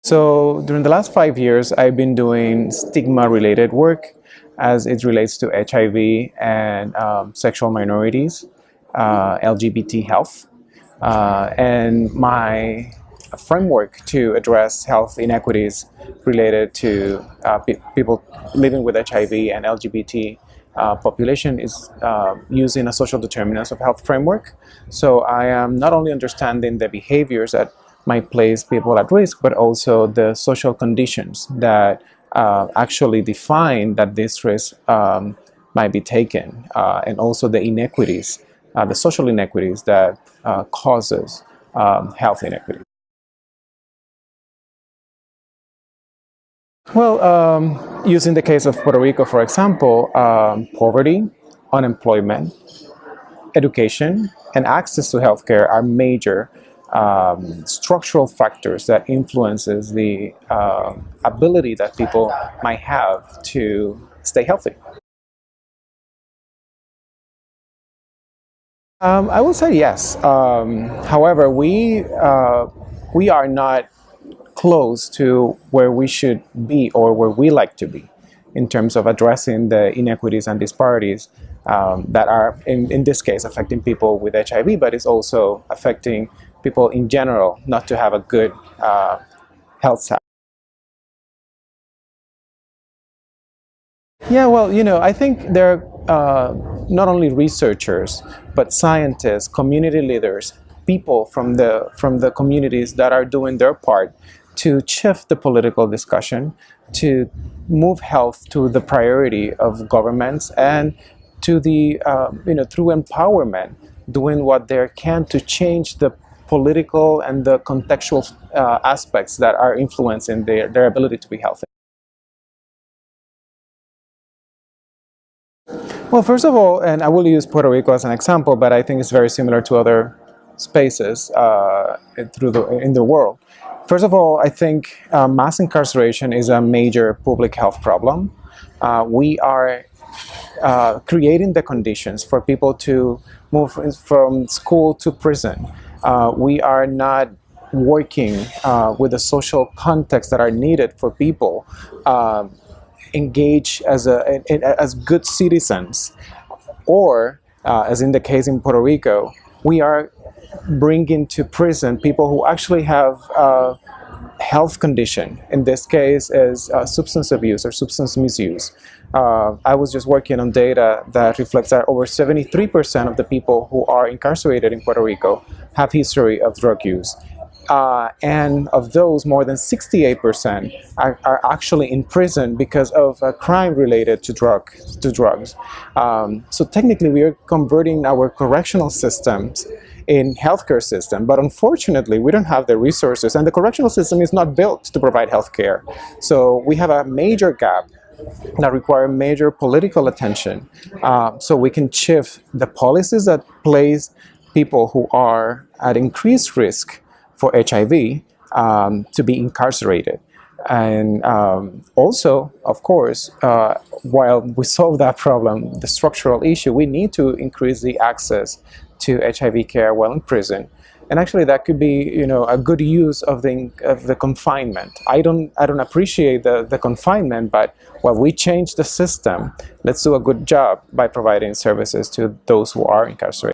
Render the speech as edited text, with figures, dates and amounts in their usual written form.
So during the last 5 years, I've been doing stigma-related work as it relates to HIV and sexual minorities, LGBT health, and my framework to address health inequities related to people living with HIV and LGBT population is using a social determinants of health framework. So I am not only understanding the behaviors that might place people at risk, but also the social conditions that actually define that this risk might be taken, and also the inequities, the social inequities that causes health inequity. Well, using the case of Puerto Rico, for example, poverty, unemployment, education, and access to healthcare are major structural factors that influences the ability that people might have to stay healthy. I would say yes. However, we are not close to where we should be or where we like to be in terms of addressing the inequities and disparities that are, in this case, affecting people with HIV, but it's also affecting people in general not to have a good health status. Yeah, well, I think there are not only researchers, but scientists, community leaders, people from the communities that are doing their part to shift the political discussion, to move health to the priority of governments, and to the through empowerment, doing what they can to change the political and the contextual aspects that are influencing their ability to be healthy. Well, first of all, and I will use Puerto Rico as an example, but I think it's very similar to other spaces in the world. First of all, I think mass incarceration is a major public health problem. We are creating the conditions for people to move from school to prison. We are not working with the social context that are needed for people engage as good citizens, or as in the case in Puerto Rico, we are bringing to prison people who actually have a health condition. In this case is substance abuse or substance misuse. I was just working on data that reflects that over 73% of the people who are incarcerated in Puerto Rico have history of drug use. And of those, more than 68% are actually in prison because of a crime related to drugs. So technically, we are converting our correctional systems in healthcare system, but unfortunately, we don't have the resources, and the correctional system is not built to provide healthcare. So we have a major gap that require major political attention, so we can shift the policies that place people who are at increased risk for HIV to be incarcerated. And also, of course, while we solve that problem, the structural issue, we need to increase the access to HIV care while in prison. And actually, that could be, a good use of the confinement. I don't appreciate the confinement, but while we change the system, let's do a good job by providing services to those who are incarcerated.